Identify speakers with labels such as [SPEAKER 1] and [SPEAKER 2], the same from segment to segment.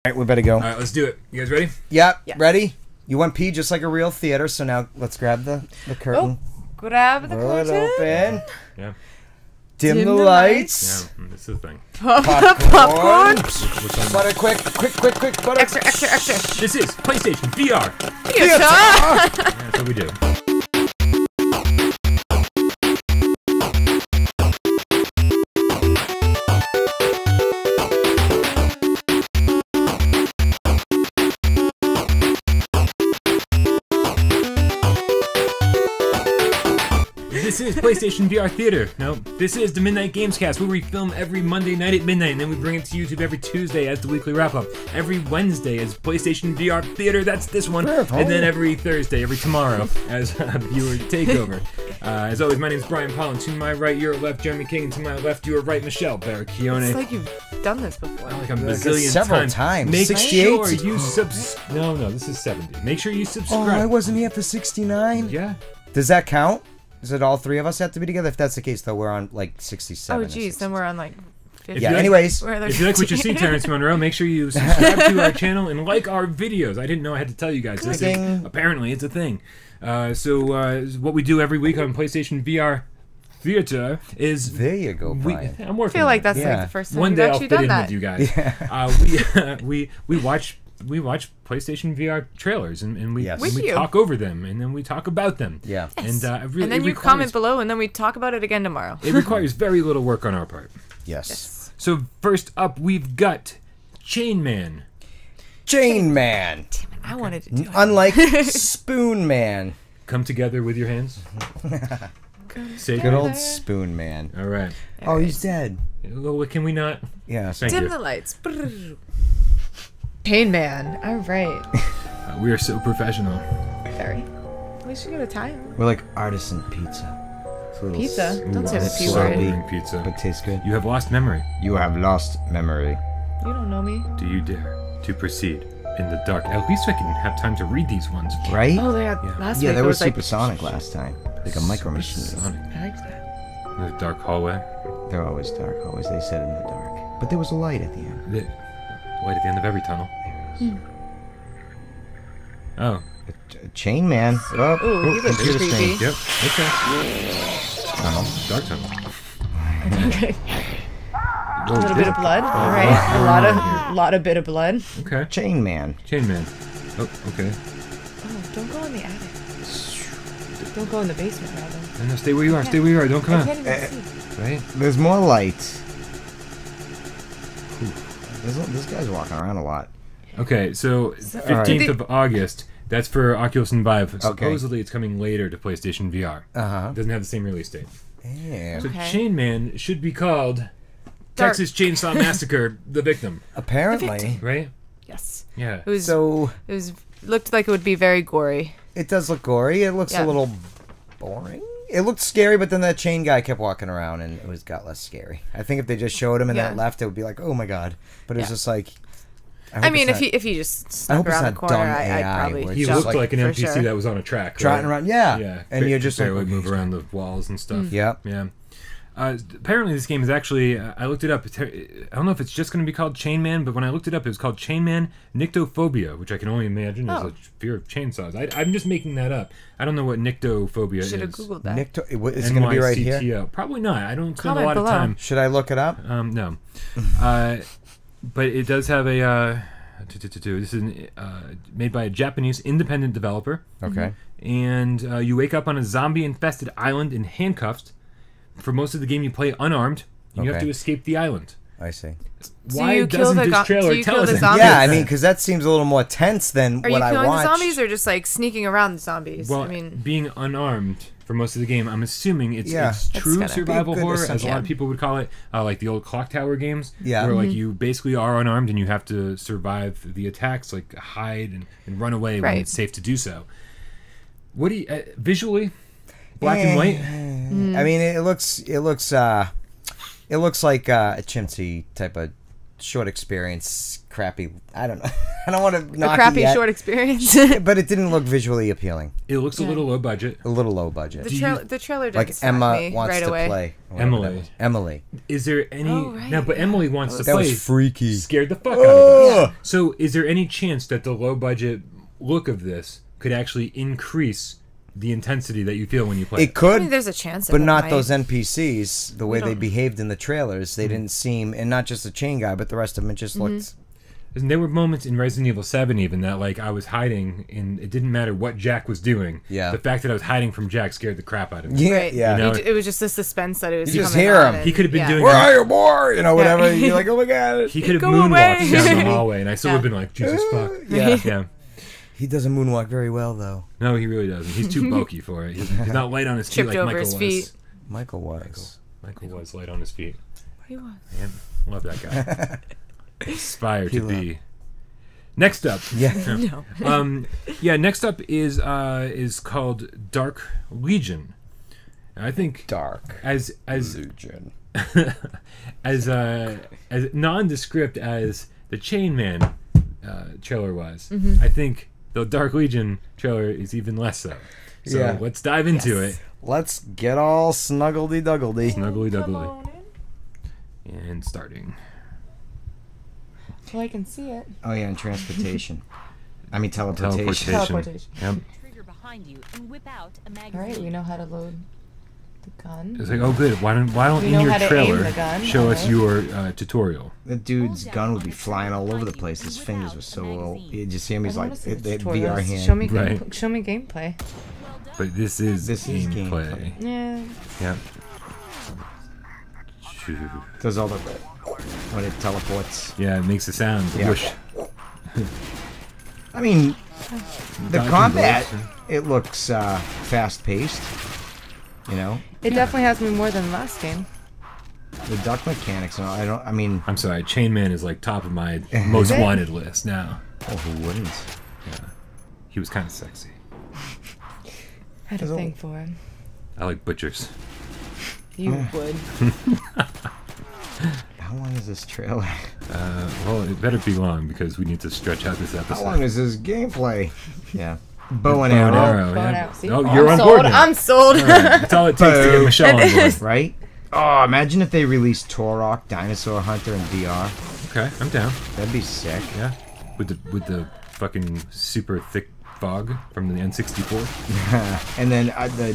[SPEAKER 1] All right, we better go.
[SPEAKER 2] All right, let's do it. You guys ready?
[SPEAKER 1] Yep,
[SPEAKER 3] Yes.
[SPEAKER 1] ready? You went pee just like a real theater, so now let's grab the curtain.
[SPEAKER 3] Grab the
[SPEAKER 1] Roll it
[SPEAKER 3] curtain.
[SPEAKER 1] open.
[SPEAKER 2] Yeah.
[SPEAKER 1] Dim the
[SPEAKER 3] the
[SPEAKER 1] lights.
[SPEAKER 2] Yeah, this is the thing.
[SPEAKER 3] Popcorn.
[SPEAKER 1] Butter quick, butter.
[SPEAKER 3] Extra, extra, extra.
[SPEAKER 2] This is PlayStation VR.
[SPEAKER 3] Theater.
[SPEAKER 2] That's what we do. This is PlayStation VR Theater. No, this is the Midnight Gamescast, where we film every Monday night at midnight, and then we bring it to YouTube every Tuesday as the weekly wrap-up. Every Wednesday is PlayStation VR Theater, that's this one. And then every Thursday, every tomorrow, as a viewer takeover. As always, my name is Brian Pollan. To my right, your left, Jeremy King. And to my left, your right, Michelle Barracchione.
[SPEAKER 3] It's like you've done this before.
[SPEAKER 2] Like a bazillion
[SPEAKER 1] several times.
[SPEAKER 2] Make
[SPEAKER 1] 68?
[SPEAKER 2] sure you No, this is 70. Make sure you
[SPEAKER 1] Oh,
[SPEAKER 2] subscribe.
[SPEAKER 1] I wasn't here for 69.
[SPEAKER 2] Yeah.
[SPEAKER 1] Does that count? Does it all three of us have to be together? If that's the case, though, we're on like 67.
[SPEAKER 3] Oh, geez, then we're on like 50.
[SPEAKER 1] Yeah, anyways.
[SPEAKER 2] If you like what you see, Terrence Monroe, make sure you subscribe to our channel and like our videos. I didn't know I had to tell you guys this. Apparently, it's a thing. So what we do every week on PlayStation VR Theater is...
[SPEAKER 1] There you go, Brian.
[SPEAKER 2] I'm working
[SPEAKER 3] I feel like
[SPEAKER 2] on
[SPEAKER 3] that's
[SPEAKER 2] it.
[SPEAKER 3] like the first time
[SPEAKER 2] One
[SPEAKER 3] you've
[SPEAKER 2] day I'll
[SPEAKER 3] actually
[SPEAKER 2] fit
[SPEAKER 3] done
[SPEAKER 2] in
[SPEAKER 3] that.
[SPEAKER 2] with you guys. We watch PlayStation VR trailers and we talk over them and then we talk about them.
[SPEAKER 1] Yeah.
[SPEAKER 3] Yes.
[SPEAKER 2] And
[SPEAKER 3] and then you comment below and then we talk about it again tomorrow.
[SPEAKER 2] It requires very little work on our part.
[SPEAKER 1] Yes.
[SPEAKER 2] So first up, we've got Chainman.
[SPEAKER 1] Chainman.
[SPEAKER 3] I wanted to do it.
[SPEAKER 1] Unlike Spoon Man.
[SPEAKER 2] Come together with your hands. Say
[SPEAKER 1] Good old Spoon Man.
[SPEAKER 2] All right.
[SPEAKER 1] Oh, he's dead.
[SPEAKER 2] Well, can we not?
[SPEAKER 1] Yeah.
[SPEAKER 2] Thank
[SPEAKER 3] Dim
[SPEAKER 2] you.
[SPEAKER 3] the lights. Chainman. All right.
[SPEAKER 2] We are so professional.
[SPEAKER 3] Very. We should get a tie.
[SPEAKER 1] We're like artisan pizza. It's a little
[SPEAKER 3] Pizza? Don't say the P
[SPEAKER 1] sloppy,
[SPEAKER 3] word.
[SPEAKER 2] Sloppy pizza.
[SPEAKER 1] but tastes good.
[SPEAKER 2] You have lost memory.
[SPEAKER 1] You have lost memory.
[SPEAKER 3] You don't know me.
[SPEAKER 2] Do you dare to proceed in the dark? At least I can have time to read these ones.
[SPEAKER 1] Right?
[SPEAKER 3] Oh, they had last
[SPEAKER 1] Yeah,
[SPEAKER 3] week.
[SPEAKER 1] they
[SPEAKER 3] it
[SPEAKER 1] were
[SPEAKER 3] was like,
[SPEAKER 1] supersonic last time. Like a micro machine.
[SPEAKER 2] Sonic.
[SPEAKER 3] I like that.
[SPEAKER 2] The dark hallway.
[SPEAKER 1] They're always dark. Always they said in the dark. But there was a light at the end.
[SPEAKER 2] The light at the end of every tunnel. Oh.
[SPEAKER 1] Chain Man. Oh,
[SPEAKER 3] Ooh, he looks
[SPEAKER 1] computer
[SPEAKER 3] creepy.
[SPEAKER 1] screen.
[SPEAKER 2] Yep. Okay. Dark tunnel.
[SPEAKER 3] Okay. A little bit of blood. All right. A lot of bit of blood.
[SPEAKER 2] Okay.
[SPEAKER 1] Chain Man.
[SPEAKER 2] Chainman. Oh, okay.
[SPEAKER 3] Oh, don't go in the attic. Don't go in the basement, rather.
[SPEAKER 2] No, stay where you are. Stay where you are. Don't come
[SPEAKER 3] I
[SPEAKER 2] out.
[SPEAKER 3] can't even see.
[SPEAKER 2] Right?
[SPEAKER 1] There's more light. This guy's walking around a lot.
[SPEAKER 2] Okay, so 15th of August. That's for Oculus and Vive. Supposedly, it's coming later to PlayStation VR.
[SPEAKER 1] Uh-huh.
[SPEAKER 2] It doesn't have the same release date.
[SPEAKER 1] Yeah.
[SPEAKER 2] So
[SPEAKER 3] Okay.
[SPEAKER 2] Chainman should be called Texas Chainsaw Massacre: The Victim.
[SPEAKER 1] Apparently.
[SPEAKER 2] Right?
[SPEAKER 3] Yes.
[SPEAKER 2] Yeah.
[SPEAKER 3] It was.
[SPEAKER 1] So
[SPEAKER 3] It was. Looked like it would be very gory.
[SPEAKER 1] it does look gory. It looks a little boring. It looked scary, but then that chain guy kept walking around, and it got less scary. I think if they just showed him and that left, it would be like, oh my god. But it's just like.
[SPEAKER 3] I mean, if he just snuck around the corner, I'd probably
[SPEAKER 2] He
[SPEAKER 3] jump
[SPEAKER 2] looked like an
[SPEAKER 3] for
[SPEAKER 2] NPC
[SPEAKER 3] sure.
[SPEAKER 2] that was on a track.
[SPEAKER 1] Trotting around, yeah.
[SPEAKER 2] Yeah.
[SPEAKER 1] And you're just
[SPEAKER 2] barely
[SPEAKER 1] like,
[SPEAKER 2] move around the walls and stuff.
[SPEAKER 1] Yep.
[SPEAKER 2] Yeah. Apparently, this game is actually. I looked it up. I don't know if it's just going to be called Chainman, but when I looked it up, it was called Chainman Nyctophobia, which I can only imagine is a fear of chainsaws. I'm just making that up. I don't know what nyctophobia is.
[SPEAKER 3] Should have googled that.
[SPEAKER 1] Is it going to be right here?
[SPEAKER 2] NYCTO. Probably not. I don't spend
[SPEAKER 3] Comment
[SPEAKER 2] a lot
[SPEAKER 3] below.
[SPEAKER 2] of time.
[SPEAKER 1] Should I look it up?
[SPEAKER 2] No. But it does have a. This is made by a Japanese independent developer.
[SPEAKER 1] Okay.
[SPEAKER 2] And you wake up on a zombie-infested island in handcuffs. For most of the game, you play unarmed, and you have to escape the island.
[SPEAKER 1] I see.
[SPEAKER 2] Why doesn't this trailer tell us that?
[SPEAKER 1] Yeah, I mean, because that seems a little more tense than what I watched.
[SPEAKER 3] Are you killing the zombies or just like sneaking around the zombies?
[SPEAKER 2] Well,
[SPEAKER 3] I mean,
[SPEAKER 2] being unarmed for most of the game, I'm assuming it's
[SPEAKER 3] It's
[SPEAKER 2] true
[SPEAKER 3] gonna
[SPEAKER 2] survival
[SPEAKER 1] be a good
[SPEAKER 2] horror, as a
[SPEAKER 1] assumption.
[SPEAKER 2] lot of people would call it, like the old Clock Tower games.
[SPEAKER 1] Yeah.
[SPEAKER 2] Where like you basically are unarmed and you have to survive the attacks, like hide and run away when it's safe to do so. What do you visually? Black and white.
[SPEAKER 1] I mean, it looks like a chintzy type of short experience, crappy. I don't know. I don't want to knock
[SPEAKER 3] a crappy
[SPEAKER 1] it yet,
[SPEAKER 3] short experience.
[SPEAKER 1] but it didn't look visually appealing.
[SPEAKER 2] It looks a little low budget.
[SPEAKER 1] A little low budget.
[SPEAKER 3] The trailer didn't
[SPEAKER 1] like
[SPEAKER 3] stop
[SPEAKER 1] Emma
[SPEAKER 3] me
[SPEAKER 1] wants
[SPEAKER 3] right
[SPEAKER 1] to
[SPEAKER 3] away.
[SPEAKER 1] play.
[SPEAKER 2] Emily. Is there any no? But Emily wants to
[SPEAKER 1] that
[SPEAKER 2] play.
[SPEAKER 1] Was freaky.
[SPEAKER 2] Scared the fuck out of us. So, is there any chance that the low budget look of this could actually increase the intensity that you feel when you play?
[SPEAKER 1] It could.
[SPEAKER 3] I mean, there's a chance,
[SPEAKER 1] but not those NPCs. The way they behaved in the trailers, they
[SPEAKER 2] Mm-hmm.
[SPEAKER 1] didn't seem, and not just the chain guy, but the rest of them. It just looked.
[SPEAKER 2] And there were moments in Resident Evil 7 even that like I was hiding and it didn't matter what Jack was doing.
[SPEAKER 1] Yeah.
[SPEAKER 2] The fact that I was hiding from Jack scared the crap out of me.
[SPEAKER 1] Yeah,
[SPEAKER 3] Right.
[SPEAKER 1] yeah.
[SPEAKER 2] You know,
[SPEAKER 3] It was just the suspense that it was.
[SPEAKER 1] You just
[SPEAKER 3] coming
[SPEAKER 1] hear
[SPEAKER 3] on
[SPEAKER 1] him.
[SPEAKER 3] and-
[SPEAKER 2] He could have been doing
[SPEAKER 1] Where are you, boy? You know, whatever. You're like, oh my god.
[SPEAKER 2] He could have
[SPEAKER 3] Go
[SPEAKER 2] moonwalked
[SPEAKER 3] away.
[SPEAKER 2] down the hallway and I still would have been like, Jesus fuck.
[SPEAKER 1] Yeah.
[SPEAKER 2] Yeah.
[SPEAKER 1] He doesn't moonwalk very well, though.
[SPEAKER 2] No, he really doesn't. He's too bulky for it. He's not light on his feet
[SPEAKER 3] Tripped
[SPEAKER 2] like
[SPEAKER 3] over
[SPEAKER 2] Michael
[SPEAKER 3] his
[SPEAKER 2] was.
[SPEAKER 3] feet.
[SPEAKER 1] Michael was.
[SPEAKER 2] Michael was light on his feet.
[SPEAKER 3] He was.
[SPEAKER 2] Man, love that guy. Aspire to be. Next up.
[SPEAKER 1] Yeah.
[SPEAKER 3] No.
[SPEAKER 2] Next up is called Dark Legion. I think
[SPEAKER 1] Dark.
[SPEAKER 2] as
[SPEAKER 1] Legion.
[SPEAKER 2] as nondescript as the Chainman trailer was, I think the Dark Legion trailer is even less so. So let's dive into it.
[SPEAKER 1] Let's get all snuggledy-duggledy.
[SPEAKER 2] Snuggly-duggly. And starting.
[SPEAKER 3] Well, I can see it.
[SPEAKER 1] Oh, yeah, and transportation. I mean, teleportation.
[SPEAKER 3] Teleportation.
[SPEAKER 2] Yep.
[SPEAKER 4] Trigger behind you and whip out a
[SPEAKER 3] All
[SPEAKER 4] magazine.
[SPEAKER 3] right, we know how to load the gun.
[SPEAKER 2] It's like, oh good, why don't
[SPEAKER 3] We
[SPEAKER 2] in
[SPEAKER 3] know
[SPEAKER 2] your
[SPEAKER 3] how to aim
[SPEAKER 2] trailer
[SPEAKER 3] the gun,
[SPEAKER 2] show us
[SPEAKER 3] alright.
[SPEAKER 2] your tutorial?
[SPEAKER 1] The dude's gun would be flying all over the place. His fingers were so low. You just see him, he's
[SPEAKER 3] I
[SPEAKER 1] like,
[SPEAKER 3] wanna see
[SPEAKER 1] the
[SPEAKER 3] the
[SPEAKER 1] VR
[SPEAKER 3] tutorials.
[SPEAKER 1] hand.
[SPEAKER 3] Show me,
[SPEAKER 2] Right.
[SPEAKER 3] show me gameplay.
[SPEAKER 2] But this is
[SPEAKER 1] gameplay.
[SPEAKER 3] Yeah.
[SPEAKER 2] Yeah.
[SPEAKER 1] Does all the... when it teleports.
[SPEAKER 2] Yeah, it makes a sound.
[SPEAKER 1] Yeah.
[SPEAKER 2] Whoosh.
[SPEAKER 1] I mean, the
[SPEAKER 2] Dodging
[SPEAKER 1] combat,
[SPEAKER 2] bullets.
[SPEAKER 1] it looks fast-paced. You know?
[SPEAKER 3] It definitely has me more than the last game.
[SPEAKER 1] The duck mechanics and all, I mean...
[SPEAKER 2] I'm sorry, Chainman is like top of my most wanted list now.
[SPEAKER 1] Oh, who wouldn't?
[SPEAKER 2] Yeah. He was kind of sexy.
[SPEAKER 3] I had a thing for him.
[SPEAKER 2] I like butchers.
[SPEAKER 3] You would.
[SPEAKER 1] How long is this trailer?
[SPEAKER 2] Well, it better be long because we need to stretch out this episode.
[SPEAKER 1] How long is this gameplay? Yeah. Bow and
[SPEAKER 2] Bow and
[SPEAKER 1] arrow.
[SPEAKER 2] arrow,
[SPEAKER 3] Bow and
[SPEAKER 2] yeah.
[SPEAKER 3] arrow, see?
[SPEAKER 2] Oh,
[SPEAKER 3] Oh,
[SPEAKER 2] you're
[SPEAKER 3] I'm
[SPEAKER 2] on
[SPEAKER 3] sold.
[SPEAKER 2] board now.
[SPEAKER 3] I'm sold.
[SPEAKER 2] All right. That's all it takes to get Michelle on board.
[SPEAKER 1] Right? Oh, imagine if they released Turok, Dinosaur Hunter in VR.
[SPEAKER 2] Okay, I'm down.
[SPEAKER 1] That'd be sick.
[SPEAKER 2] Yeah, with the fucking super thick fog from the N64.
[SPEAKER 1] And then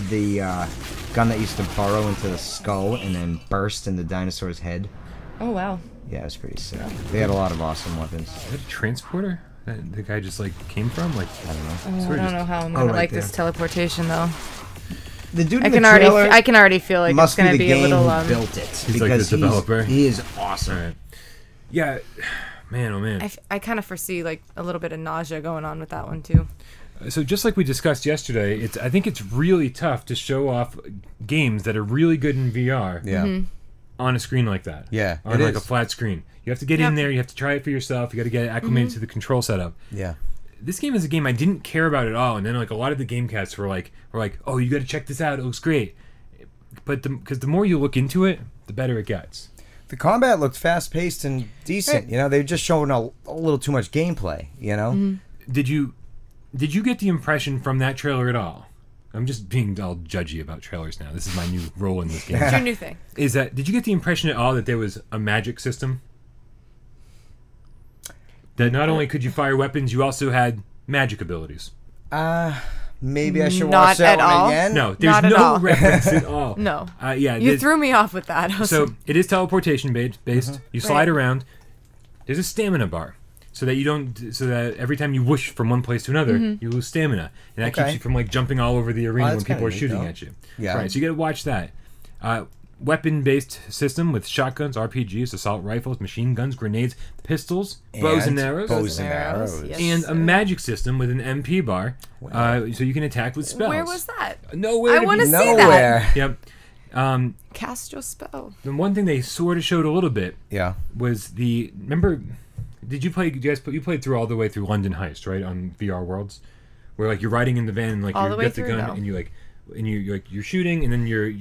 [SPEAKER 1] the gun that used to burrow into the skull and then burst in the dinosaur's head.
[SPEAKER 3] Oh, wow.
[SPEAKER 1] Yeah, it was pretty sick. They had a lot of awesome weapons.
[SPEAKER 2] Is that a transporter that the guy just like came from? Like,
[SPEAKER 1] I don't know.
[SPEAKER 3] Oh,
[SPEAKER 2] Sort
[SPEAKER 3] I
[SPEAKER 2] of
[SPEAKER 3] don't know how I'm
[SPEAKER 1] Oh,
[SPEAKER 3] gonna
[SPEAKER 1] right
[SPEAKER 3] like
[SPEAKER 1] there.
[SPEAKER 3] this teleportation though.
[SPEAKER 1] The dude
[SPEAKER 3] I
[SPEAKER 1] in
[SPEAKER 3] can
[SPEAKER 1] the
[SPEAKER 3] already,
[SPEAKER 1] trailer
[SPEAKER 3] I can already feel like it's
[SPEAKER 1] must
[SPEAKER 3] gonna
[SPEAKER 1] be the
[SPEAKER 3] be a
[SPEAKER 1] game
[SPEAKER 3] little.
[SPEAKER 1] who built it.
[SPEAKER 2] He's like the developer?
[SPEAKER 1] He is awesome.
[SPEAKER 2] all right. Yeah, man, oh man.
[SPEAKER 3] I kind of foresee like a little bit of nausea going on with that one too.
[SPEAKER 2] So just like we discussed yesterday, I think it's really tough to show off games that are really good in VR
[SPEAKER 1] Yeah.
[SPEAKER 2] on a screen like that.
[SPEAKER 1] Yeah,
[SPEAKER 2] on
[SPEAKER 1] it
[SPEAKER 2] like
[SPEAKER 1] is.
[SPEAKER 2] a flat screen. You have to get in there. You have to try it for yourself. You got to get acclimated to the control setup.
[SPEAKER 1] Yeah.
[SPEAKER 2] This game is a game I didn't care about at all, and then like a lot of the gamecasts were like, oh, you got to check this out. It looks great. But because the more you look into it, the better it gets.
[SPEAKER 1] The combat looked fast-paced and decent. You know, they just showing a little too much gameplay, you know?
[SPEAKER 2] Did you get the impression from that trailer at all? I'm just being all judgy about trailers now. This is my new role in this game.
[SPEAKER 3] It's your new thing.
[SPEAKER 2] Did you get the impression at all that there was a magic system? That not only could you fire weapons, you also had magic abilities.
[SPEAKER 1] Maybe I should
[SPEAKER 3] Not
[SPEAKER 1] watch that
[SPEAKER 3] at all.
[SPEAKER 1] one again.
[SPEAKER 2] No, there's
[SPEAKER 3] Not at
[SPEAKER 2] no
[SPEAKER 3] all.
[SPEAKER 2] reference at all.
[SPEAKER 3] No.
[SPEAKER 2] Yeah.
[SPEAKER 3] You threw me off with that. I was
[SPEAKER 2] So
[SPEAKER 3] like,
[SPEAKER 2] it is teleportation based. You slide
[SPEAKER 3] Right.
[SPEAKER 2] around. There's a stamina bar, so that every time you whoosh from one place to another, you lose stamina, and that keeps
[SPEAKER 1] Okay.
[SPEAKER 2] you from like jumping all over the arena
[SPEAKER 1] Oh,
[SPEAKER 2] when
[SPEAKER 1] that's
[SPEAKER 2] people are
[SPEAKER 1] kinda neat,
[SPEAKER 2] shooting
[SPEAKER 1] though.
[SPEAKER 2] at you.
[SPEAKER 1] Yeah.
[SPEAKER 2] Right. So you got to watch that. Weapon-based system with shotguns, RPGs, assault rifles, machine guns, grenades, pistols, bows and arrows.
[SPEAKER 1] Bows and arrows.
[SPEAKER 3] Yes,
[SPEAKER 2] And a
[SPEAKER 3] sir.
[SPEAKER 2] magic system with an MP bar, so you can attack with spells.
[SPEAKER 3] Where was that?
[SPEAKER 2] Nowhere.
[SPEAKER 3] I
[SPEAKER 2] to
[SPEAKER 3] want
[SPEAKER 2] be-
[SPEAKER 3] to see that.
[SPEAKER 1] Nowhere.
[SPEAKER 2] Yep.
[SPEAKER 3] Cast your spell.
[SPEAKER 2] The one thing they sort of showed a little bit
[SPEAKER 1] Yeah.
[SPEAKER 2] was remember, did you play? You played through all the way through London Heist, right, on VR Worlds, where like you're riding in the van and like
[SPEAKER 3] All
[SPEAKER 2] you
[SPEAKER 3] the way
[SPEAKER 2] get the
[SPEAKER 3] through?
[SPEAKER 2] gun
[SPEAKER 3] No.
[SPEAKER 2] and you're shooting and then you're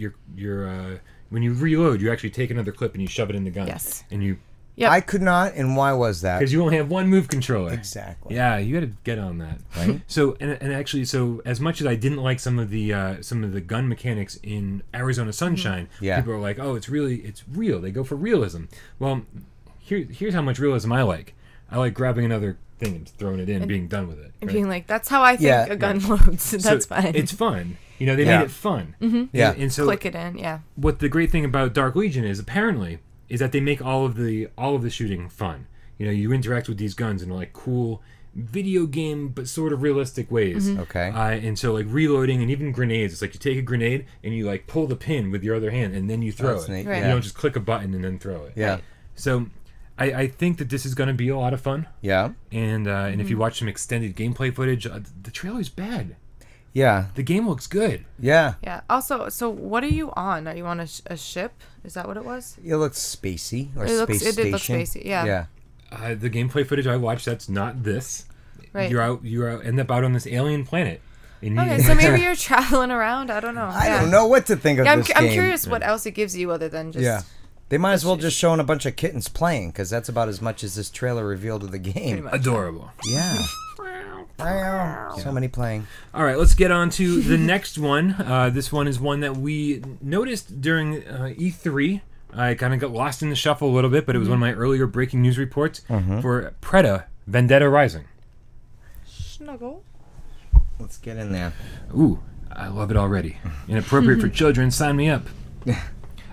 [SPEAKER 2] when you reload, you actually take another clip and you shove it in the gun.
[SPEAKER 3] Yes.
[SPEAKER 2] And you
[SPEAKER 3] Yep.
[SPEAKER 1] I could not, and why was that?
[SPEAKER 2] Because you only have one move controller.
[SPEAKER 1] Exactly.
[SPEAKER 2] Yeah, you got to get on that.
[SPEAKER 1] Right?
[SPEAKER 2] So and actually, so as much as I didn't like some of the gun mechanics in Arizona Sunshine, people are like, oh, it's real. They go for realism. Well, here's how much realism I like. I like grabbing another thing and throwing it in and being done with it.
[SPEAKER 3] And being like, that's how I think a gun loads. That's fine.
[SPEAKER 2] It's fun. You know, they made it fun.
[SPEAKER 3] Mm-hmm.
[SPEAKER 1] Yeah.
[SPEAKER 2] And so
[SPEAKER 3] click it in. Yeah.
[SPEAKER 2] What the great thing about Dark Legion is that they make all of the shooting fun. You know, you interact with these guns in like cool video game but sort of realistic ways.
[SPEAKER 3] Mm-hmm.
[SPEAKER 1] Okay.
[SPEAKER 2] And so like reloading and even grenades, it's like you take a grenade and you like pull the pin with your other hand and then you throw it.
[SPEAKER 1] Neat.
[SPEAKER 3] Right.
[SPEAKER 2] You don't just click a button and then throw it.
[SPEAKER 1] Yeah.
[SPEAKER 2] So I think that this is going to be a lot of fun.
[SPEAKER 1] Yeah.
[SPEAKER 2] And if you watch some extended gameplay footage, the trailer's bad.
[SPEAKER 1] Yeah.
[SPEAKER 2] The game looks good.
[SPEAKER 1] Yeah.
[SPEAKER 3] Yeah. Also, so what are you on? Are you on a ship? Is that what it was?
[SPEAKER 1] It looks spacey or
[SPEAKER 3] It
[SPEAKER 1] space
[SPEAKER 3] did look
[SPEAKER 1] station.
[SPEAKER 3] spacey. Yeah.
[SPEAKER 1] Yeah.
[SPEAKER 2] The gameplay footage I watched, that's not this.
[SPEAKER 3] Right.
[SPEAKER 2] You end up out on this alien planet. And
[SPEAKER 3] Okay, so maybe you're traveling around. I don't know.
[SPEAKER 1] I don't know what to think of this game.
[SPEAKER 3] I'm curious what else it gives you other than just.
[SPEAKER 1] Yeah. They might as well just shown a bunch of kittens playing, because that's about as much as this trailer revealed of the game.
[SPEAKER 2] Adorable.
[SPEAKER 1] Yeah. So many playing.
[SPEAKER 2] All right, let's get on to the next one. This one is one that we noticed during E3. I kind of got lost in the shuffle a little bit, but it was one of my earlier breaking news reports for Preta, Vendetta Rising.
[SPEAKER 3] Snuggle.
[SPEAKER 1] Let's get in there.
[SPEAKER 2] Ooh, I love it already. Inappropriate for children, sign me up.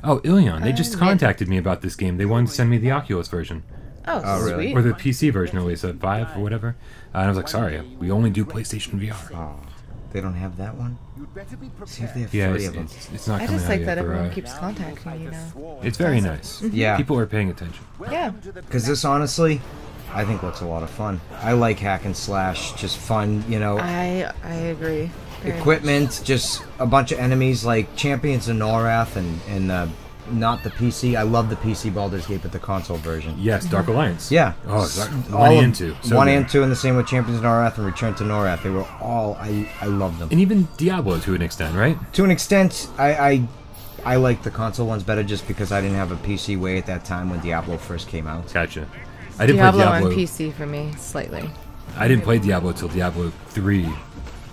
[SPEAKER 2] Oh, Ilion, they just contacted me about this game. They wanted to send me the Oculus version.
[SPEAKER 3] Oh,
[SPEAKER 1] really?
[SPEAKER 3] sweet.
[SPEAKER 2] Or the PC version, at least, 5 or whatever. And I was like, sorry, we only do PlayStation VR.
[SPEAKER 1] Oh, they don't have that one? See if they have
[SPEAKER 2] Yeah,
[SPEAKER 1] 3 of them.
[SPEAKER 2] it's not
[SPEAKER 3] I
[SPEAKER 2] coming
[SPEAKER 3] just
[SPEAKER 2] out
[SPEAKER 3] like
[SPEAKER 2] yet
[SPEAKER 3] that
[SPEAKER 2] for,
[SPEAKER 3] everyone keeps contacting you now.
[SPEAKER 2] It's very nice.
[SPEAKER 1] Yeah.
[SPEAKER 2] People are paying attention.
[SPEAKER 3] Yeah.
[SPEAKER 1] Because this, honestly, I think looks a lot of fun. I like hack and slash, just fun, you know.
[SPEAKER 3] I agree. Very
[SPEAKER 1] Equipment, just a bunch of enemies like Champions of Norath and not the PC. I love the PC Baldur's Gate, but the console version.
[SPEAKER 2] Yes, Dark Alliance.
[SPEAKER 1] Yeah.
[SPEAKER 2] Oh, it's 1 and 2. So
[SPEAKER 1] 1
[SPEAKER 2] good.
[SPEAKER 1] and 2, and the same with Champions of Norath and Return to Norath. They were all, I love them.
[SPEAKER 2] And even Diablo to an extent, right?
[SPEAKER 1] To an extent, I like the console ones better just because I didn't have a PC way at that time when Diablo first came out.
[SPEAKER 2] Gotcha. I didn't
[SPEAKER 3] Diablo
[SPEAKER 2] play Diablo
[SPEAKER 3] on PC for me, slightly.
[SPEAKER 2] I didn't play Diablo till Diablo 3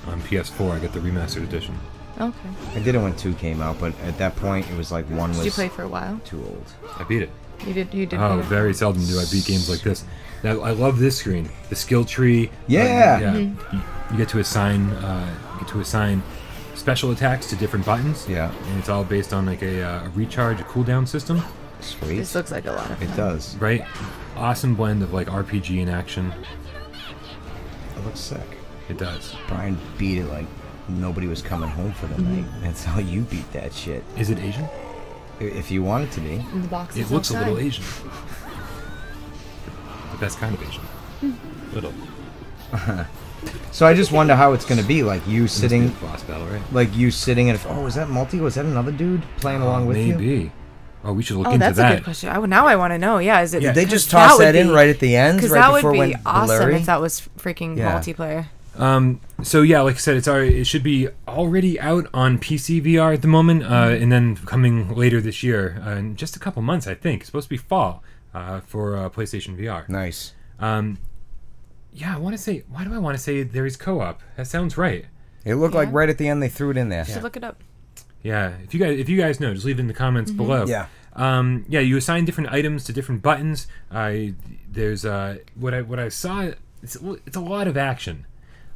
[SPEAKER 2] on PS4. I got the remastered edition.
[SPEAKER 3] Okay.
[SPEAKER 1] I did it when 2 came out, but at that point it was like 1 was
[SPEAKER 3] Did you play for a while?
[SPEAKER 1] too old.
[SPEAKER 2] I beat it.
[SPEAKER 3] You did.
[SPEAKER 2] Oh, very seldom do I beat games like this. Now, I love this screen. The skill tree.
[SPEAKER 1] Yeah.
[SPEAKER 2] You get to assign. Special attacks to different buttons.
[SPEAKER 1] Yeah.
[SPEAKER 2] And it's all based on like a recharge, a cooldown system.
[SPEAKER 1] Sweet.
[SPEAKER 3] This looks like a lot of fun.
[SPEAKER 1] It does.
[SPEAKER 2] Right. Awesome blend of like RPG and action.
[SPEAKER 1] It looks sick.
[SPEAKER 2] It does.
[SPEAKER 1] Brian beat it like nobody was coming home for the night. That's how you beat that shit.
[SPEAKER 2] Is it Asian?
[SPEAKER 1] If you want it to be.
[SPEAKER 3] And the box
[SPEAKER 2] It
[SPEAKER 3] is
[SPEAKER 2] looks a
[SPEAKER 3] outside.
[SPEAKER 2] little Asian. The best kind of Asian. Little.
[SPEAKER 1] So I just wonder how it's going to be, like you sitting,
[SPEAKER 2] Boss battle, right?
[SPEAKER 1] like you sitting in. Oh, was that multi? Was that another dude playing along with you?
[SPEAKER 2] Maybe. Oh, we should look
[SPEAKER 3] Oh,
[SPEAKER 2] into
[SPEAKER 3] that's
[SPEAKER 2] that.
[SPEAKER 3] a good question. Now I want to know. Yeah, is it?
[SPEAKER 1] Did they
[SPEAKER 3] 'cause
[SPEAKER 1] just toss that in
[SPEAKER 3] would
[SPEAKER 1] right at the end,
[SPEAKER 3] Because
[SPEAKER 1] right
[SPEAKER 3] that
[SPEAKER 1] before
[SPEAKER 3] would
[SPEAKER 1] it
[SPEAKER 3] be
[SPEAKER 1] went
[SPEAKER 3] awesome
[SPEAKER 1] blurry?
[SPEAKER 3] if that was freaking
[SPEAKER 1] Yeah.
[SPEAKER 3] multiplayer.
[SPEAKER 2] So yeah, like I said, it should be already out on PC VR at the moment, and then coming later this year, in just a couple months, I think. It's supposed to be fall for PlayStation VR.
[SPEAKER 1] Nice.
[SPEAKER 2] Yeah, I want to say. Why do I want to say there is co-op? That sounds right.
[SPEAKER 1] It looked like
[SPEAKER 3] Yeah.
[SPEAKER 1] right at the end they threw it in there.
[SPEAKER 3] Should look it up.
[SPEAKER 2] Yeah, if you guys know, just leave it in the comments below.
[SPEAKER 1] Yeah.
[SPEAKER 2] Yeah, you assign different items to different buttons. There's what I saw. It's a lot of action.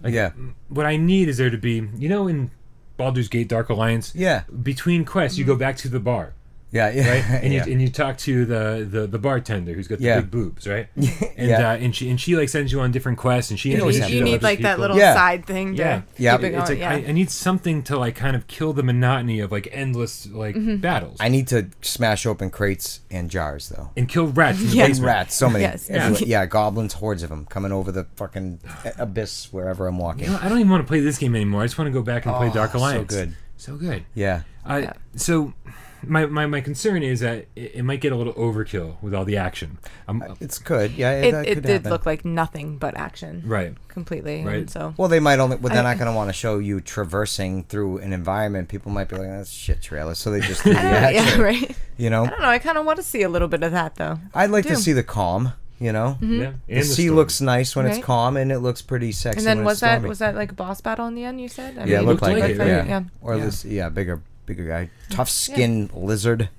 [SPEAKER 2] Like,
[SPEAKER 1] Yeah.
[SPEAKER 2] What I need is there to be, in Baldur's Gate Dark Alliance.
[SPEAKER 1] Yeah.
[SPEAKER 2] Between quests, you go back to the bar,
[SPEAKER 1] Yeah. Yeah.
[SPEAKER 2] right? And
[SPEAKER 1] yeah.
[SPEAKER 2] you talk to the bartender who's got the
[SPEAKER 1] Yeah.
[SPEAKER 2] big boobs, right?
[SPEAKER 1] Yeah.
[SPEAKER 2] And she like sends you on different quests, and she
[SPEAKER 1] always
[SPEAKER 2] introduces
[SPEAKER 1] have
[SPEAKER 3] You
[SPEAKER 2] to
[SPEAKER 3] need
[SPEAKER 2] other
[SPEAKER 3] like that
[SPEAKER 2] people.
[SPEAKER 3] little
[SPEAKER 1] Yeah.
[SPEAKER 3] side thing to
[SPEAKER 2] Yeah.
[SPEAKER 1] Yeah.
[SPEAKER 3] keep it
[SPEAKER 2] It's
[SPEAKER 3] going.
[SPEAKER 2] like I need something to like kind of kill the monotony of like endless like battles.
[SPEAKER 1] I need to smash open crates and jars though.
[SPEAKER 2] And kill rats in the
[SPEAKER 3] Yeah.
[SPEAKER 2] basement.
[SPEAKER 1] Rats, so many.
[SPEAKER 3] Yes.
[SPEAKER 1] Everywhere. Yeah, goblins, hordes of them coming over the fucking abyss wherever I'm walking.
[SPEAKER 2] I don't even want to play this game anymore. I just want to go back and play Dark
[SPEAKER 1] so
[SPEAKER 2] Alliance.
[SPEAKER 1] good.
[SPEAKER 2] So good.
[SPEAKER 1] Yeah.
[SPEAKER 2] So my concern is that it might get a little overkill with all the action.
[SPEAKER 1] It's good, yeah.
[SPEAKER 3] It did look like nothing but action,
[SPEAKER 2] right?
[SPEAKER 3] Completely,
[SPEAKER 2] right.
[SPEAKER 3] And so
[SPEAKER 1] well, they might only. Well, they're not going to want to show you traversing through an environment. People might be like, "That's shit trailer," so they just do the action.
[SPEAKER 3] Yeah, right.
[SPEAKER 1] You know,
[SPEAKER 3] I don't know. I kind of want to see a little bit of that though.
[SPEAKER 1] I'd like to see the calm. You know,
[SPEAKER 2] Yeah.
[SPEAKER 1] The sea
[SPEAKER 2] storm.
[SPEAKER 1] looks nice when it's
[SPEAKER 3] Right.
[SPEAKER 1] calm, and it looks pretty sexy.
[SPEAKER 3] And then
[SPEAKER 1] when
[SPEAKER 3] was
[SPEAKER 1] it's stormy.
[SPEAKER 3] that like a boss battle in the end? You said. I
[SPEAKER 1] Yeah, it
[SPEAKER 3] mean,
[SPEAKER 1] looked like
[SPEAKER 2] like
[SPEAKER 1] it.
[SPEAKER 2] it,
[SPEAKER 1] Yeah. Or
[SPEAKER 2] Yeah.
[SPEAKER 1] this, bigger guy, tough skin lizard.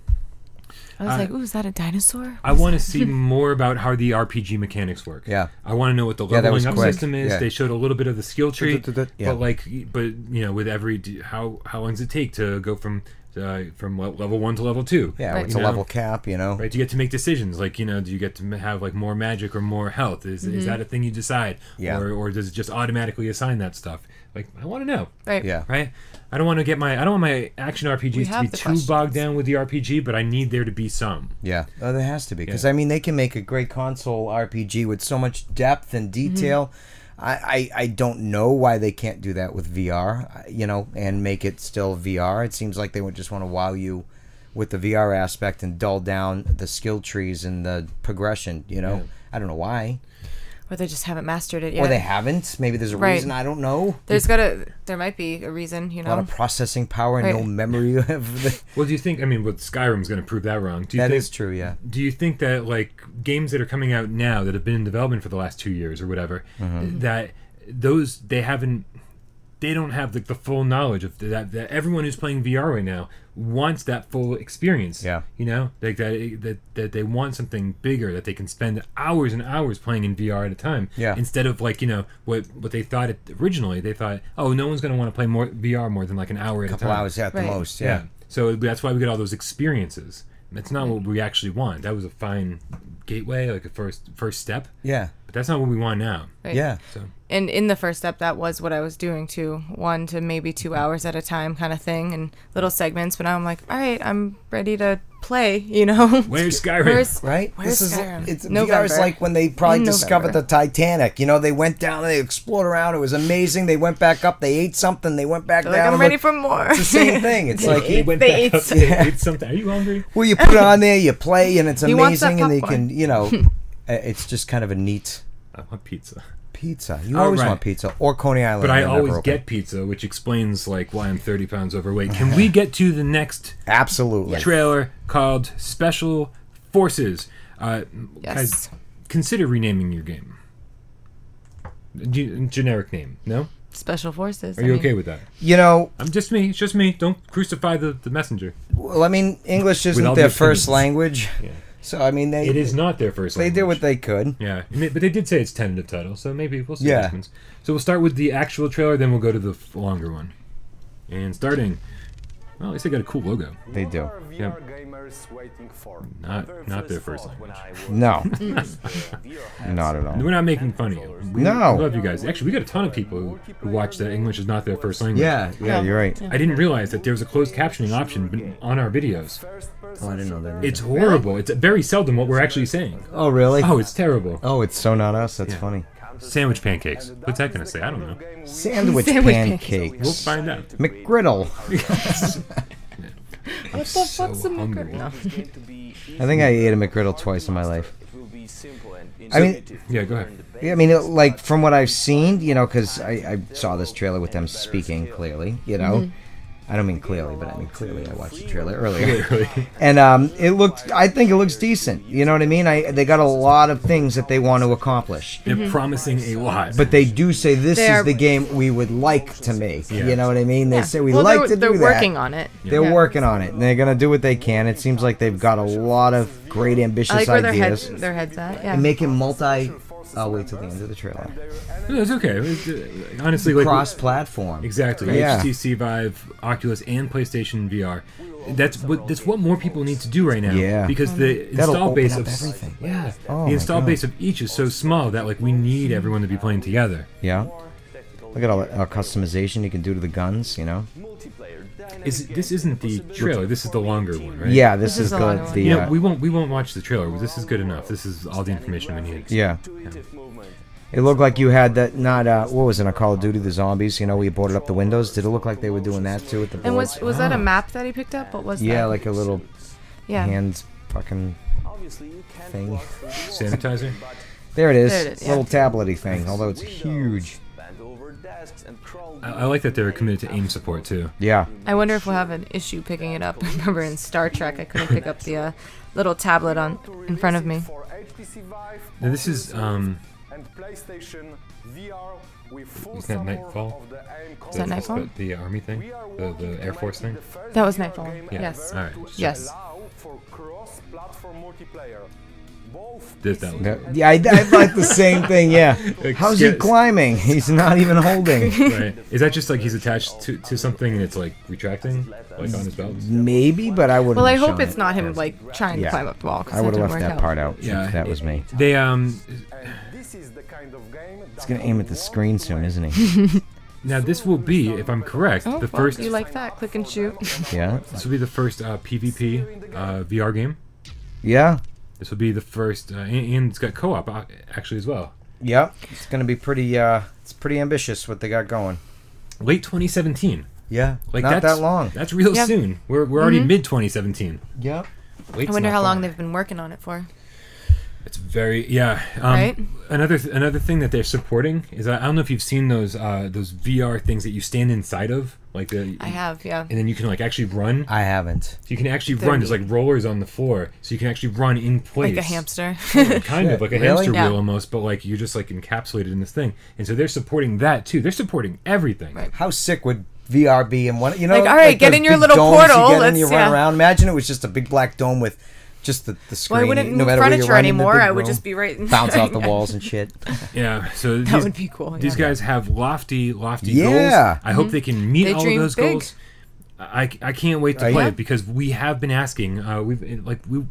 [SPEAKER 3] I was like, "Ooh, is that a dinosaur?"
[SPEAKER 2] I want to see more about how the RPG mechanics work.
[SPEAKER 1] Yeah.
[SPEAKER 2] I want to know what the
[SPEAKER 1] Yeah, that was
[SPEAKER 2] leveling up
[SPEAKER 1] quick.
[SPEAKER 2] system is.
[SPEAKER 1] Yeah.
[SPEAKER 2] They showed a little bit of the skill tree,
[SPEAKER 1] Yeah.
[SPEAKER 2] but you know, with every how long does it take to go from level 1 to level 2?
[SPEAKER 1] Yeah,
[SPEAKER 3] Right.
[SPEAKER 1] it's
[SPEAKER 2] You
[SPEAKER 1] a
[SPEAKER 2] know?
[SPEAKER 1] level cap, you know.
[SPEAKER 2] Right, do you get to make decisions? Like, you know, do you get to have like more magic or more health? Is that a thing you decide?
[SPEAKER 1] Yeah.
[SPEAKER 2] Or does it just automatically assign that stuff? Like, I want to know.
[SPEAKER 3] Right.
[SPEAKER 1] Yeah.
[SPEAKER 2] Right? I don't want my action
[SPEAKER 3] We
[SPEAKER 2] RPGs to
[SPEAKER 3] have
[SPEAKER 2] be
[SPEAKER 3] the
[SPEAKER 2] too
[SPEAKER 3] questions.
[SPEAKER 2] bogged down with the RPG, but I need there to be some.
[SPEAKER 1] Yeah. Oh, there has to be. Because,
[SPEAKER 2] Yeah.
[SPEAKER 1] I mean, they can make a great console RPG with so much depth and detail. I don't know why they can't do that with VR, you know, and make it still VR. It seems like they would just want to wow you with the VR aspect and dull down the skill trees and the progression, you know.
[SPEAKER 2] Yeah.
[SPEAKER 1] I don't know why.
[SPEAKER 3] Or they just haven't mastered it yet.
[SPEAKER 1] Or they haven't. Maybe there's a
[SPEAKER 3] Right.
[SPEAKER 1] reason. I don't know.
[SPEAKER 3] There might be a reason, you
[SPEAKER 1] A lot
[SPEAKER 3] know.
[SPEAKER 1] of processing power and no
[SPEAKER 3] Right.
[SPEAKER 1] memory of the...
[SPEAKER 2] Well, do you think, I mean, with Skyrim's going to prove that wrong. Do you
[SPEAKER 1] That
[SPEAKER 2] think,
[SPEAKER 1] is true, yeah.
[SPEAKER 2] Do you think that, like, games that are coming out now that have been in development for the last 2 years or whatever, that they don't have the full knowledge of that everyone who's playing VR right now wants that full experience.
[SPEAKER 1] Yeah.
[SPEAKER 2] You know, like that they want something bigger that they can spend hours and hours playing in VR at a time.
[SPEAKER 1] Yeah.
[SPEAKER 2] Instead of, like, you know, what they thought originally, they thought, oh, no one's going to want to play more VR more than like an hour at a time.
[SPEAKER 1] Couple hours at the
[SPEAKER 3] Right.
[SPEAKER 1] most,
[SPEAKER 2] Yeah.
[SPEAKER 1] yeah.
[SPEAKER 2] So that's why we get all those experiences. That's not what we actually want. That was a fine gateway, like a first step.
[SPEAKER 1] Yeah.
[SPEAKER 2] But that's not what we want now.
[SPEAKER 3] Right.
[SPEAKER 1] Yeah.
[SPEAKER 2] So
[SPEAKER 3] And in the first step, that was what I was doing too, 1 to maybe 2 hours at a time kind of thing, and little segments. But now I'm like, all right, I'm ready to play, you know.
[SPEAKER 2] where's Skyrim?
[SPEAKER 1] Right?
[SPEAKER 3] Where's
[SPEAKER 1] This is
[SPEAKER 3] Skyrim?
[SPEAKER 1] it's
[SPEAKER 3] November.
[SPEAKER 1] VR is like when they probably
[SPEAKER 3] In
[SPEAKER 1] discovered
[SPEAKER 3] November.
[SPEAKER 1] the Titanic. You know, they went down, they explored around, it was amazing. They went back up, they ate something, they went back
[SPEAKER 3] They're
[SPEAKER 1] down.
[SPEAKER 3] like, I'm
[SPEAKER 1] and
[SPEAKER 3] ready
[SPEAKER 1] looked-
[SPEAKER 3] for more.
[SPEAKER 1] It's the same thing. It's like
[SPEAKER 2] They went
[SPEAKER 3] They
[SPEAKER 2] back up,
[SPEAKER 3] ate
[SPEAKER 2] they ate something. Are you hungry?
[SPEAKER 1] well, you put it on there, you play, and it's
[SPEAKER 3] He wants that
[SPEAKER 1] amazing, and they
[SPEAKER 3] popcorn.
[SPEAKER 1] can, you know, it's just kind of a neat
[SPEAKER 2] I want pizza.
[SPEAKER 1] pizza. You
[SPEAKER 2] Oh,
[SPEAKER 1] always
[SPEAKER 2] right.
[SPEAKER 1] want pizza or Coney Island.
[SPEAKER 2] But I
[SPEAKER 1] they're never
[SPEAKER 2] always
[SPEAKER 1] open.
[SPEAKER 2] get pizza, which explains like why I'm 30 pounds overweight. Can we get to the next
[SPEAKER 1] Absolutely.
[SPEAKER 2] trailer called Special Forces?
[SPEAKER 3] Yes.
[SPEAKER 2] Guys, consider renaming your game. Generic name, no?
[SPEAKER 3] Special Forces.
[SPEAKER 2] Are you okay with that?
[SPEAKER 1] You know,
[SPEAKER 2] I'm just me. It's just me. Don't crucify the messenger.
[SPEAKER 1] well, I mean, English
[SPEAKER 2] With
[SPEAKER 1] isn't
[SPEAKER 2] all
[SPEAKER 1] their
[SPEAKER 2] the
[SPEAKER 1] first
[SPEAKER 2] opinions.
[SPEAKER 1] language,
[SPEAKER 2] Yeah.
[SPEAKER 1] so I mean,
[SPEAKER 2] It is not their first
[SPEAKER 1] They
[SPEAKER 2] language.
[SPEAKER 1] did what they could.
[SPEAKER 2] Yeah, but they did say it's tentative title, so maybe we'll see
[SPEAKER 1] Yeah.
[SPEAKER 2] what happens. So we'll start with the actual trailer, then we'll go to the longer one. And starting, well, at least they got a cool logo.
[SPEAKER 1] They do.
[SPEAKER 2] Yep. Not their first language.
[SPEAKER 1] No, not at all.
[SPEAKER 2] We're not making fun of you. We
[SPEAKER 1] No.
[SPEAKER 2] love you guys. Actually, we got a ton of people who watch that English is not their first language.
[SPEAKER 1] Yeah, you're right.
[SPEAKER 2] I didn't realize that there was a closed captioning option on our videos.
[SPEAKER 1] Oh, I didn't know that.
[SPEAKER 2] It's horrible. It's very seldom what we're actually saying.
[SPEAKER 1] Oh, really?
[SPEAKER 2] Oh, it's terrible.
[SPEAKER 1] Oh, it's so not us. That's
[SPEAKER 2] Yeah.
[SPEAKER 1] funny.
[SPEAKER 2] Sandwich pancakes. What's that going to say? I don't know.
[SPEAKER 1] Sandwich,
[SPEAKER 3] Sandwich
[SPEAKER 1] pancakes.
[SPEAKER 2] We'll find out.
[SPEAKER 1] McGriddle.
[SPEAKER 3] What the
[SPEAKER 2] so
[SPEAKER 3] fuck's a
[SPEAKER 2] hungry.
[SPEAKER 3] McGriddle? No.
[SPEAKER 1] I think I ate a McGriddle twice in my life. I mean,
[SPEAKER 2] Yeah, go ahead.
[SPEAKER 1] yeah, I mean, like from what I've seen, you know, because I saw this trailer with them speaking clearly, you know. I don't mean clearly, but I mean clearly. I watched the trailer earlier, and I think it looks decent. You know what I mean? They got a lot of things that they want to accomplish,
[SPEAKER 2] They're promising a lot.
[SPEAKER 1] but they do say this
[SPEAKER 3] They
[SPEAKER 1] is
[SPEAKER 3] are-
[SPEAKER 1] the game we would like to make.
[SPEAKER 2] Yeah.
[SPEAKER 1] You know what I mean? They
[SPEAKER 3] Yeah.
[SPEAKER 1] say we
[SPEAKER 3] Well,
[SPEAKER 1] like to do
[SPEAKER 3] they're
[SPEAKER 1] that.
[SPEAKER 3] working on it.
[SPEAKER 1] They're
[SPEAKER 3] Yeah.
[SPEAKER 1] working on it, and they're gonna do what they can. It seems like they've got a lot of great, ambitious
[SPEAKER 3] I like where
[SPEAKER 1] ideas.
[SPEAKER 3] their heads at. Yeah.
[SPEAKER 1] And make it multi. I'll wait till the end of the trailer.
[SPEAKER 2] No, it's okay. Honestly, like
[SPEAKER 1] Cross-platform.
[SPEAKER 2] exactly.
[SPEAKER 1] Yeah.
[SPEAKER 2] HTC Vive, Oculus, and PlayStation VR. That's what more people need to do right now.
[SPEAKER 1] Yeah.
[SPEAKER 2] Because the
[SPEAKER 1] That'll
[SPEAKER 2] install
[SPEAKER 1] open
[SPEAKER 2] base
[SPEAKER 1] up
[SPEAKER 2] of
[SPEAKER 1] everything.
[SPEAKER 2] yeah,
[SPEAKER 1] Oh
[SPEAKER 2] the
[SPEAKER 1] my
[SPEAKER 2] install
[SPEAKER 1] God.
[SPEAKER 2] base of each is so small that like we need everyone to be playing together.
[SPEAKER 1] Yeah. Look at all the customization you can do to the guns. You know.
[SPEAKER 2] This isn't the trailer. This is the longer one, right?
[SPEAKER 1] Yeah, this
[SPEAKER 3] This
[SPEAKER 1] is
[SPEAKER 3] is a
[SPEAKER 1] good.
[SPEAKER 3] long one.
[SPEAKER 1] The
[SPEAKER 2] We won't watch the trailer. This is good enough. This is all the information we need.
[SPEAKER 1] yeah. It looked like you had that, not, what was it, on Call of Duty, the zombies, you know, where you boarded up the windows? Did it look like they were doing that too with the boards?
[SPEAKER 3] And was that a map that he picked up? What was that?
[SPEAKER 1] Yeah, like a little
[SPEAKER 3] Yeah.
[SPEAKER 1] hand fucking thing.
[SPEAKER 2] Sanitizer?
[SPEAKER 1] There it is.
[SPEAKER 3] There it is, yeah.
[SPEAKER 1] Little tablet-y thing, although it's huge.
[SPEAKER 2] I like that they're committed to aim support too.
[SPEAKER 1] Yeah.
[SPEAKER 3] I wonder if we'll have an issue picking it up. I remember in Star Trek, I couldn't pick up the little tablet in front of me.
[SPEAKER 2] Now this is
[SPEAKER 5] and PlayStation VR with full
[SPEAKER 2] Isn't that
[SPEAKER 5] support
[SPEAKER 2] Nightfall?
[SPEAKER 5] of the aim
[SPEAKER 3] Is that Nightfall?
[SPEAKER 2] The army thing? The Air Force thing?
[SPEAKER 3] That was Nightfall.
[SPEAKER 2] Yeah.
[SPEAKER 3] Yes.
[SPEAKER 2] Alright.
[SPEAKER 3] Yes.
[SPEAKER 5] allow for cross-platform multiplayer. Both
[SPEAKER 2] Did that one.
[SPEAKER 1] Yeah, I like the same thing, yeah. How's he
[SPEAKER 2] Skip-
[SPEAKER 1] climbing? He's not even holding.
[SPEAKER 2] Right. Is that just like he's attached to something and it's like retracting? Like on his belt?
[SPEAKER 1] Maybe, but I wouldn't
[SPEAKER 3] Well, I
[SPEAKER 1] have
[SPEAKER 3] hope
[SPEAKER 1] shown
[SPEAKER 3] it's
[SPEAKER 1] it.
[SPEAKER 3] not him like trying to
[SPEAKER 1] Yeah.
[SPEAKER 3] climb up the wall. 'Cause
[SPEAKER 1] I would have
[SPEAKER 3] didn't
[SPEAKER 1] left
[SPEAKER 3] work
[SPEAKER 1] that
[SPEAKER 3] out.
[SPEAKER 1] part out.
[SPEAKER 2] Yeah.
[SPEAKER 1] If that was me.
[SPEAKER 2] They
[SPEAKER 5] and this is the kind of game
[SPEAKER 1] He's going to aim at the screen soon, isn't he?
[SPEAKER 2] now this will be, if I'm correct,
[SPEAKER 3] Oh,
[SPEAKER 2] the
[SPEAKER 3] well,
[SPEAKER 2] first.
[SPEAKER 3] you like that? Click and shoot.
[SPEAKER 1] Yeah.
[SPEAKER 2] This will be the first PvP VR game.
[SPEAKER 1] Yeah.
[SPEAKER 2] This will be the first, and it's got co-op actually as well.
[SPEAKER 1] Yep. It's going to be pretty, it's pretty ambitious what they got going.
[SPEAKER 2] Late 2017.
[SPEAKER 1] Yeah.
[SPEAKER 2] Like
[SPEAKER 1] not
[SPEAKER 2] that's
[SPEAKER 1] that long.
[SPEAKER 2] That's real
[SPEAKER 3] Yeah.
[SPEAKER 2] soon. We're already mid 2017.
[SPEAKER 1] Yep.
[SPEAKER 2] Late
[SPEAKER 3] I wonder how long they've been working on it for.
[SPEAKER 2] It's very
[SPEAKER 3] Right?
[SPEAKER 2] Another thing that they're supporting is I don't know if you've seen those VR things that you stand inside of, like the.
[SPEAKER 3] I have, yeah.
[SPEAKER 2] And then you can like actually run.
[SPEAKER 1] I haven't.
[SPEAKER 2] So you can actually
[SPEAKER 3] They're
[SPEAKER 2] run. There's
[SPEAKER 3] neat.
[SPEAKER 2] like rollers on the floor, so you can actually run in place.
[SPEAKER 3] Like a hamster.
[SPEAKER 2] Kind of like a
[SPEAKER 1] Really?
[SPEAKER 2] hamster
[SPEAKER 3] Yeah.
[SPEAKER 2] wheel almost, but like you're just like encapsulated in this thing. And so they're supporting that too. They're supporting everything.
[SPEAKER 3] Right.
[SPEAKER 1] How sick would VR be? And one, you know,
[SPEAKER 3] Like, all right, get
[SPEAKER 1] those
[SPEAKER 3] in your
[SPEAKER 1] big
[SPEAKER 3] little
[SPEAKER 1] domes
[SPEAKER 3] portal,
[SPEAKER 1] You get in,
[SPEAKER 3] let's-
[SPEAKER 1] you run
[SPEAKER 3] yeah.
[SPEAKER 1] around. Imagine it was just a big black dome with just the screen.
[SPEAKER 3] Well, I wouldn't
[SPEAKER 1] no
[SPEAKER 3] move
[SPEAKER 1] matter where you're
[SPEAKER 3] furniture
[SPEAKER 1] running, the
[SPEAKER 3] anymore.
[SPEAKER 1] big
[SPEAKER 3] I would
[SPEAKER 1] room,
[SPEAKER 3] just be right in
[SPEAKER 1] bounce off the walls and shit.
[SPEAKER 2] Yeah. So
[SPEAKER 3] That would be cool.
[SPEAKER 2] These
[SPEAKER 3] yeah.
[SPEAKER 2] guys have lofty goals.
[SPEAKER 1] Yeah.
[SPEAKER 2] I hope they can meet
[SPEAKER 3] They
[SPEAKER 2] all of
[SPEAKER 3] dream
[SPEAKER 2] those
[SPEAKER 3] big.
[SPEAKER 2] goals. I can't wait to
[SPEAKER 1] Oh,
[SPEAKER 2] play
[SPEAKER 1] yeah?
[SPEAKER 2] it because we have been asking.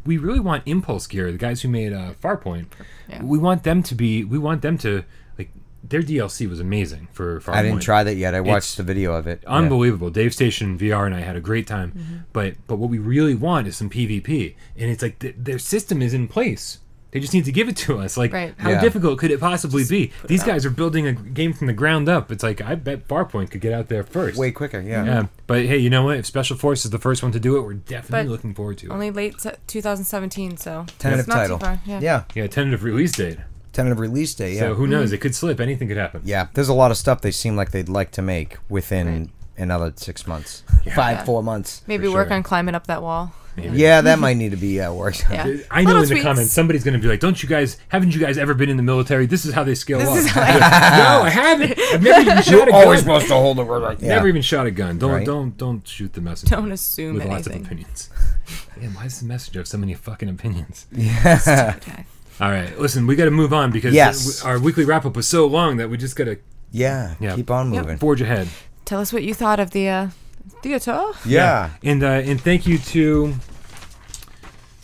[SPEAKER 2] We really want Impulse Gear, the guys who made Farpoint.
[SPEAKER 3] Yeah.
[SPEAKER 2] We want them to like their DLC was amazing for Farpoint.
[SPEAKER 1] I didn't try that yet. I watched
[SPEAKER 2] It's
[SPEAKER 1] the video of it. Yeah.
[SPEAKER 2] Unbelievable. Dave Station VR and I had a great time. But what we really want is some PvP, and it's like their system is in place. They just need to give it to us. Like,
[SPEAKER 3] Right.
[SPEAKER 2] how
[SPEAKER 1] Yeah.
[SPEAKER 2] difficult could it possibly be?
[SPEAKER 3] put it
[SPEAKER 2] These
[SPEAKER 3] out.
[SPEAKER 2] guys are building a game from the ground up. It's like I bet Farpoint could get out there first.
[SPEAKER 1] Way quicker, yeah.
[SPEAKER 2] Yeah, but hey, you know what? If Special Force is the first one to do it, we're definitely
[SPEAKER 3] But
[SPEAKER 2] looking forward to it.
[SPEAKER 3] Only late 2017, so
[SPEAKER 1] Tentative
[SPEAKER 3] it's not
[SPEAKER 1] title.
[SPEAKER 3] too far. Yeah.
[SPEAKER 1] Yeah.
[SPEAKER 2] Yeah, tentative release date.
[SPEAKER 1] Tentative release day, yeah.
[SPEAKER 2] So who knows? It could slip. Anything could happen.
[SPEAKER 1] Yeah, there's a lot of stuff they seem like they'd like to make within
[SPEAKER 3] Right.
[SPEAKER 1] another 6 months.
[SPEAKER 3] Yeah.
[SPEAKER 1] 4 months.
[SPEAKER 3] Maybe
[SPEAKER 2] For
[SPEAKER 3] work
[SPEAKER 2] sure.
[SPEAKER 3] on climbing up that wall.
[SPEAKER 2] Maybe.
[SPEAKER 1] Yeah, that might need to be worked on.
[SPEAKER 3] Yeah.
[SPEAKER 2] I know
[SPEAKER 3] Little
[SPEAKER 2] in the
[SPEAKER 3] tweaks.
[SPEAKER 2] comments somebody's going to be like, haven't you guys ever been in the military? This is how they scale
[SPEAKER 3] This
[SPEAKER 2] up.
[SPEAKER 3] is how
[SPEAKER 2] No, I haven't. I've never even shot a gun.
[SPEAKER 1] supposed to hold it right.
[SPEAKER 2] Never even shot a gun.
[SPEAKER 1] Right.
[SPEAKER 2] Don't shoot the messenger.
[SPEAKER 3] Don't assume
[SPEAKER 2] with lots of
[SPEAKER 3] anything.
[SPEAKER 2] opinions. Man, why does the messenger have so many fucking opinions?
[SPEAKER 1] Yeah.
[SPEAKER 3] Okay.
[SPEAKER 2] All right, listen, we got to move on because
[SPEAKER 1] Yes.
[SPEAKER 2] our weekly wrap up was so long that we just got to
[SPEAKER 1] Yeah.
[SPEAKER 2] Yeah.
[SPEAKER 1] Keep on
[SPEAKER 3] Yep.
[SPEAKER 1] moving.
[SPEAKER 2] forge ahead.
[SPEAKER 3] Tell us what you thought of the theater.
[SPEAKER 1] Yeah.
[SPEAKER 2] And thank you to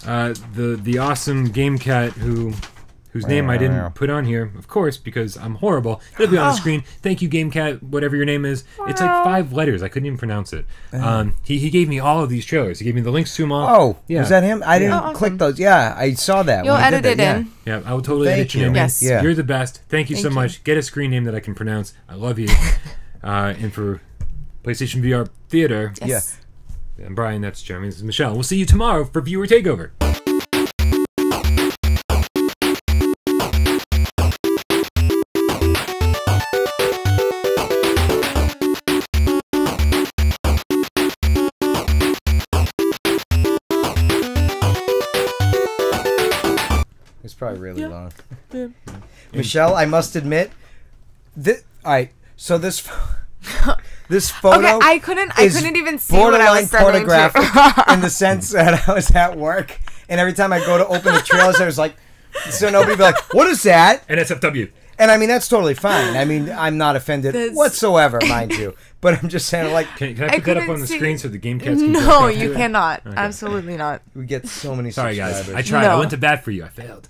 [SPEAKER 2] the awesome Game Cat whose name I didn't put on here, of course, because I'm horrible. It'll be on the screen. Thank you, Game Cat, whatever your name is. It's like 5 letters. I couldn't even pronounce it. He gave me all of these trailers. He gave me the links to them all.
[SPEAKER 1] Oh,
[SPEAKER 2] yeah.
[SPEAKER 1] was that him? I didn't
[SPEAKER 3] Oh, awesome.
[SPEAKER 1] click those. Yeah, I saw that.
[SPEAKER 3] You'll
[SPEAKER 1] when he did
[SPEAKER 3] edit it
[SPEAKER 1] that,
[SPEAKER 3] in.
[SPEAKER 2] Yeah, I will totally
[SPEAKER 1] Thank
[SPEAKER 2] edit your
[SPEAKER 1] you.
[SPEAKER 2] name.
[SPEAKER 3] Yes.
[SPEAKER 1] Yeah.
[SPEAKER 2] You're the best. Thank you so
[SPEAKER 3] Thank you.
[SPEAKER 2] much. Get a screen name that I can pronounce. I love you. And for PlayStation VR Theater,
[SPEAKER 3] Yes.
[SPEAKER 2] and Brian, that's Jeremy. This is Michelle. We'll see you tomorrow for Viewer Takeover.
[SPEAKER 1] It's probably really long. Michelle, I must admit, all right. So this photo.
[SPEAKER 3] Okay, I couldn't
[SPEAKER 1] is
[SPEAKER 3] even see what I was
[SPEAKER 1] borderline
[SPEAKER 3] sending to.
[SPEAKER 1] pornographic in the sense that I was at work, and every time I go to open the trailers, I was like, so nobody would be like, "What is that?"
[SPEAKER 2] NSFW.
[SPEAKER 1] And I mean, that's totally fine. I mean, I'm not offended
[SPEAKER 3] That's-
[SPEAKER 1] whatsoever, mind you. But I'm just saying, like,
[SPEAKER 2] Can I put that up
[SPEAKER 3] couldn't
[SPEAKER 2] on the
[SPEAKER 3] see-
[SPEAKER 2] screen so the game cats can
[SPEAKER 3] No,
[SPEAKER 2] jerk off to
[SPEAKER 3] you
[SPEAKER 2] it?
[SPEAKER 3] cannot. Absolutely not.
[SPEAKER 1] we get so many
[SPEAKER 2] Sorry, guys.
[SPEAKER 1] subscribers.
[SPEAKER 2] I tried. I
[SPEAKER 3] No.
[SPEAKER 2] went to bat for you. I failed.